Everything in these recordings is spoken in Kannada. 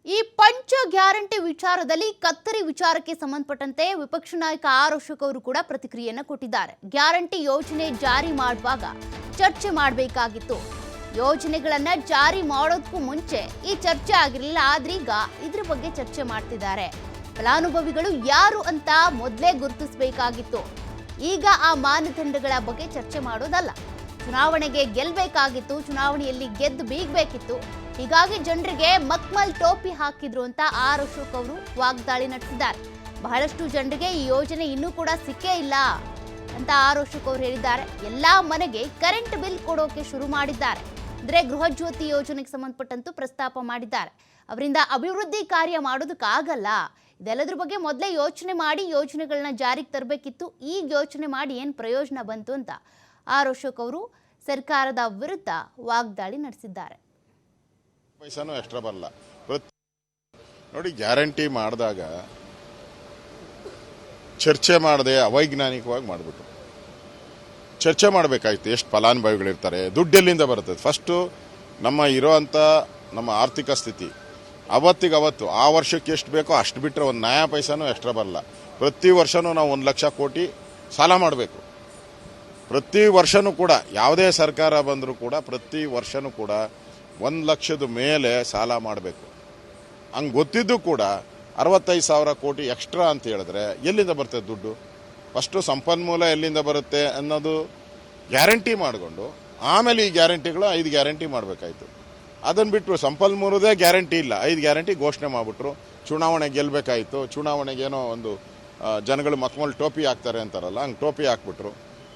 ಈ ಪಂಚ ಗ್ಯಾರಂಟಿ ವಿಚಾರದಲ್ಲಿ ಕತ್ತರಿ ವಿಚಾರಕ್ಕೆ ಸಂಬಂಧಪಟ್ಟಂತೆ ವಿಪಕ್ಷ ನಾಯಕ ಆರ್ ಅಶೋಕ್ ಅವರು ಕೂಡ ಪ್ರತಿಕ್ರಿಯೆಯನ್ನು ಕೊಟ್ಟಿದ್ದಾರೆ. ಗ್ಯಾರಂಟಿ ಯೋಜನೆ ಜಾರಿ ಮಾಡುವಾಗ ಚರ್ಚೆ ಮಾಡಬೇಕಾಗಿತ್ತು. ಯೋಜನೆಗಳನ್ನ ಜಾರಿ ಮಾಡೋದಕ್ಕೂ ಮುಂಚೆ ಈ ಚರ್ಚೆ ಆಗಿರಲಿಲ್ಲ, ಆದ್ರೆ ಈಗ ಇದ್ರ ಬಗ್ಗೆ ಚರ್ಚೆ ಮಾಡ್ತಿದ್ದಾರೆ. ಫಲಾನುಭವಿಗಳು ಯಾರು ಅಂತ ಮೊದಲೇ ಗುರುತಿಸಬೇಕಾಗಿತ್ತು. ಈಗ ಆ ಮಾನದಂಡಗಳ ಬಗ್ಗೆ ಚರ್ಚೆ ಮಾಡೋದಲ್ಲ. ಚುನಾವಣೆಗೆ ಗೆಲ್ಲಬೇಕಾಗಿತ್ತು, ಚುನಾವಣೆಯಲ್ಲಿ ಗೆದ್ದು ಬೀಗಬೇಕಿತ್ತು. ಹೀಗಾಗಿ ಜನರಿಗೆ ಮಕ್ಮಲ್ ಟೋಪಿ ಹಾಕಿದ್ರು ಅಂತ ಆರ್ ಅಶೋಕ್ ಅವರು ವಾಗ್ದಾಳಿ ನಡೆಸಿದ್ದಾರೆ. ಬಹಳಷ್ಟು ಜನರಿಗೆ ಈ ಯೋಜನೆ ಇನ್ನೂ ಕೂಡ ಸಿಕ್ಕೇ ಇಲ್ಲ ಅಂತ ಆರ್ ಅಶೋಕ್ ಅವರು ಹೇಳಿದ್ದಾರೆ. ಎಲ್ಲಾ ಮನೆಗೆ ಕರೆಂಟ್ ಬಿಲ್ ಕೊಡೋಕೆ ಶುರು ಮಾಡಿದ್ದಾರೆ. ಅಂದ್ರೆ ಗೃಹ ಜ್ಯೋತಿ ಯೋಜನೆಗೆ ಸಂಬಂಧಪಟ್ಟಂತೂ ಪ್ರಸ್ತಾಪ ಮಾಡಿದ್ದಾರೆ. ಅವರಿಂದ ಅಭಿವೃದ್ಧಿ ಕಾರ್ಯ ಮಾಡೋದಕ್ಕಾಗಲ್ಲ. ಇದೆಲ್ಲದ್ರ ಬಗ್ಗೆ ಮೊದಲೇ ಯೋಚನೆ ಮಾಡಿ ಯೋಜನೆಗಳನ್ನ ಜಾರಿಗೆ ತರಬೇಕಿತ್ತು. ಈಗ ಯೋಚನೆ ಮಾಡಿ ಏನು ಪ್ರಯೋಜನ ಬಂತು ಅಂತ ಆರ್ ಅಶೋಕ್ ಅವರು ಸರ್ಕಾರದ ವಿರುದ್ಧ ವಾಗ್ದಾಳಿ ನಡೆಸಿದ್ದಾರೆ. ಪೈಸಾನು ಎಕ್ಸ್ಟ್ರಾ ಬರಲ್ಲ. ನೋಡಿ, ಗ್ಯಾರಂಟಿ ಮಾಡಿದಾಗ ಚರ್ಚೆ ಮಾಡದೆ ಅವೈಜ್ಞಾನಿಕವಾಗಿ ಮಾಡಿಬಿಟ್ರು. ಚರ್ಚೆ ಮಾಡಬೇಕಾಯ್ತು. ಎಷ್ಟು ಫಲಾನುಭವಿಗಳಿರ್ತಾರೆ, ದುಡ್ಡು ಎಲ್ಲಿಂದ ಬರ್ತದೆ. ಫಸ್ಟು ನಮ್ಮ ಆರ್ಥಿಕ ಸ್ಥಿತಿ ಅವತ್ತಿಗವತ್ತು ಆ ವರ್ಷಕ್ಕೆ ಎಷ್ಟು ಬೇಕೋ ಅಷ್ಟು ಬಿಟ್ಟರೆ ಒಂದು ನಯಾ ಪೈಸಾನು ಎಕ್ಸ್ಟ್ರಾ ಬರಲ್ಲ. ಪ್ರತಿ ವರ್ಷನೂ ನಾವು 1 ಲಕ್ಷ ಕೋಟಿ ಸಾಲ ಮಾಡಬೇಕು. ಪ್ರತಿ ವರ್ಷನೂ ಕೂಡ ಯಾವುದೇ ಸರ್ಕಾರ ಬಂದರೂ ಕೂಡ ಪ್ರತಿ ವರ್ಷನೂ ಕೂಡ 1 ಲಕ್ಷದ ಮೇಲೆ ಸಾಲ ಮಾಡಬೇಕು. ಹಂಗೆ ಗೊತ್ತಿದ್ದು ಕೂಡ 65,000 ಕೋಟಿ ಎಕ್ಸ್ಟ್ರಾ ಅಂತ ಹೇಳಿದ್ರೆ ಎಲ್ಲಿಂದ ಬರ್ತದೆ ದುಡ್ಡು? ಫಸ್ಟು ಸಂಪನ್ಮೂಲ ಎಲ್ಲಿಂದ ಬರುತ್ತೆ ಅನ್ನೋದು ಗ್ಯಾರಂಟಿ ಮಾಡಿಕೊಂಡು ಆಮೇಲೆ ಈ ಗ್ಯಾರಂಟಿಗಳು 5 ಗ್ಯಾರಂಟಿ ಮಾಡಬೇಕಾಯ್ತು. ಅದನ್ನು ಬಿಟ್ಟು ಸಂಪನ್ಮೂಲದೇ ಗ್ಯಾರಂಟಿ ಇಲ್ಲ, 5 ಗ್ಯಾರಂಟಿ ಘೋಷಣೆ ಮಾಡಿಬಿಟ್ರು. ಚುನಾವಣೆ ಗೆಲ್ಲಬೇಕಾಯಿತು. ಚುನಾವಣೆಗೇನೋ ಒಂದು ಜನಗಳು ಮಕ್ಮಲ್ ಟೋಪಿ ಹಾಕ್ತಾರೆ ಅಂತಾರಲ್ಲ, ಹಂಗೆ ಟೋಪಿ ಹಾಕ್ಬಿಟ್ರು,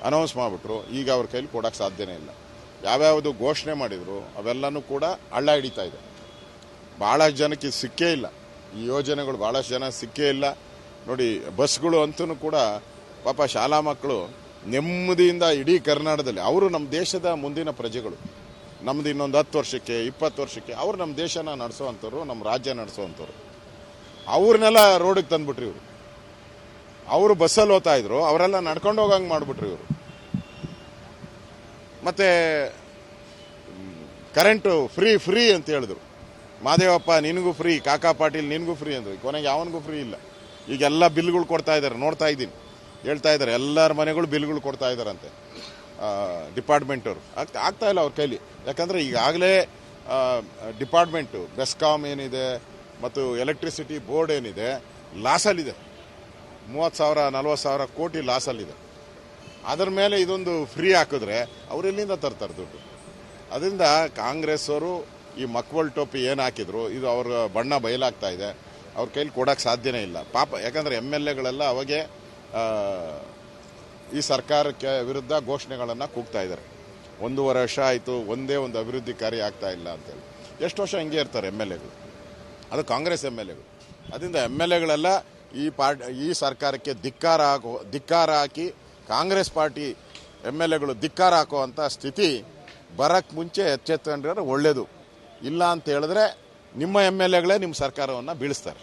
ಅನೌನ್ಸ್ ಮಾಡಿಬಿಟ್ರು. ಈಗ ಅವ್ರ ಕೈಲಿ ಕೊಡೋಕ್ಕೆ ಸಾಧ್ಯನೇ ಇಲ್ಲ. ಯಾವ್ಯಾವುದು ಘೋಷಣೆ ಮಾಡಿದ್ರು ಅವೆಲ್ಲನೂ ಕೂಡ ಹಳ್ಳ ಹಿಡಿತಾ ಇದೆ. ಭಾಳಷ್ಟು ಜನಕ್ಕೆ ಸಿಕ್ಕೇ ಇಲ್ಲ ಈ ಯೋಜನೆಗಳು. ಭಾಳಷ್ಟು ಜನ ಸಿಕ್ಕೇ ಇಲ್ಲ. ನೋಡಿ, ಬಸ್ಗಳು ಅಂತೂ ಕೂಡ ಪಾಪ ಶಾಲಾ ಮಕ್ಕಳು ನೆಮ್ಮದಿಯಿಂದ ಇಡೀ ಕರ್ನಾಟಕದಲ್ಲಿ, ಅವರು ನಮ್ಮ ದೇಶದ ಮುಂದಿನ ಪ್ರಜೆಗಳು. ನಮ್ದು ಇನ್ನೊಂದು 10 ವರ್ಷಕ್ಕೆ 20 ವರ್ಷಕ್ಕೆ ಅವರು ನಮ್ಮ ದೇಶನ ನಡೆಸೋವಂಥವ್ರು, ನಮ್ಮ ರಾಜ್ಯ ನಡೆಸೋವಂಥವ್ರು. ಅವ್ರನ್ನೆಲ್ಲ ರೋಡಿಗೆ ತಂದ್ಬಿಟ್ರಿ ಇವರು. ಅವರು ಬಸ್ಸಲ್ಲಿ ಹೋಗ್ತಾ ಇದ್ರು, ಅವರೆಲ್ಲ ನಡ್ಕೊಂಡು ಹೋಗಂಗೆ ಮಾಡಿಬಿಟ್ರಿ ಇವರು. ಮತ್ತೆ ಕರೆಂಟು ಫ್ರೀ ಅಂತ ಹೇಳಿದ್ರು. ಮಾದೇವಪ್ಪ ನಿನಗೂ ಫ್ರೀ, ಕಾಕಾ ಪಾಟೀಲ್ ನಿನಗೂ ಫ್ರೀ ಅಂದ್ರು. ಕೊನೆಗೆ ಯಾವನಿಗೂ ಫ್ರೀ ಇಲ್ಲ. ಈಗೆಲ್ಲ ಬಿಲ್ಗಳು ಕೊಡ್ತಾ ಇದ್ದಾರೆ, ನೋಡ್ತಾ ಇದ್ದೀನಿ, ಹೇಳ್ತಾ ಇದ್ದಾರೆ. ಎಲ್ಲರ ಮನೆಗಳು ಬಿಲ್ಗಳು ಕೊಡ್ತಾ ಇದ್ದಾರಂತೆ ಡಿಪಾರ್ಟ್ಮೆಂಟ್ ಅವರು. ಆಗ್ತಾ ಇಲ್ಲ ಅವ್ರ ಕೈಲಿ. ಯಾಕಂದರೆ ಈಗಾಗಲೇ ಡಿಪಾರ್ಟ್ಮೆಂಟು ಬೆಸ್ಕಾಮ್ ಏನಿದೆ ಮತ್ತು ಎಲೆಕ್ಟ್ರಿಸಿಟಿ ಬೋರ್ಡ್ ಏನಿದೆ ಲಾಸಲ್ಲಿದೆ. 30,000-40,000 ಕೋಟಿ ಲಾಸಲ್ಲಿದೆ. ಅದರ ಮೇಲೆ ಇದೊಂದು ಫ್ರೀ ಹಾಕಿದ್ರೆ ಅವರೆಲ್ಲಿಂದ ತರ್ತಾರೆ ದುಡ್ಡು? ಅದರಿಂದ ಕಾಂಗ್ರೆಸ್ ಅವರು ಈ ಮಕ್ಮಲ್ ಟೋಪಿ ಏನು ಹಾಕಿದ್ರು ಇದು ಅವ್ರ ಬಣ್ಣ ಬಯಲಾಗ್ತಾ ಇದೆ. ಅವ್ರ ಕೈಲಿ ಕೊಡೋಕ್ಕೆ ಸಾಧ್ಯನೇ ಇಲ್ಲ ಪಾಪ. ಯಾಕಂದರೆ MLAಗಳೆಲ್ಲ ಅವಾಗೆ ಈ ಸರ್ಕಾರಕ್ಕೆ ವಿರುದ್ಧ ಘೋಷಣೆಗಳನ್ನು ಕೂಗ್ತಾ ಇದ್ದಾರೆ. 1.5 ವರ್ಷ ಆಯಿತು, ಒಂದೇ ಒಂದು ಅಭಿವೃದ್ಧಿ ಕಾರ್ಯ ಆಗ್ತಾ ಇಲ್ಲ ಅಂತೇಳಿ. ಎಷ್ಟು ವರ್ಷ ಹಿಂಗೆ ಇರ್ತಾರೆ MLAಗಳು? ಅದು ಕಾಂಗ್ರೆಸ್ MLAಗಳು. ಅದರಿಂದ MLAಗಳೆಲ್ಲ ಈ ಸರ್ಕಾರಕ್ಕೆ ಧಿಕ್ಕಾರ ಹಾಕಿ ಕಾಂಗ್ರೆಸ್ ಪಾರ್ಟಿ MLAಗಳು ಧಿಕ್ಕಾರ ಹಾಕುವಂಥ ಸ್ಥಿತಿ ಬರಕ್ಕೆ ಮುಂಚೆ ಎಚ್ಚೆತ್ತುಕೊಂಡ್ರೆ ಒಳ್ಳೆಯದು. ಇಲ್ಲ ಅಂತ ಹೇಳಿದ್ರೆ ನಿಮ್ಮ MLAಗಳೇ ನಿಮ್ಮ ಸರ್ಕಾರವನ್ನು ಬೀಳಿಸ್ತಾರೆ.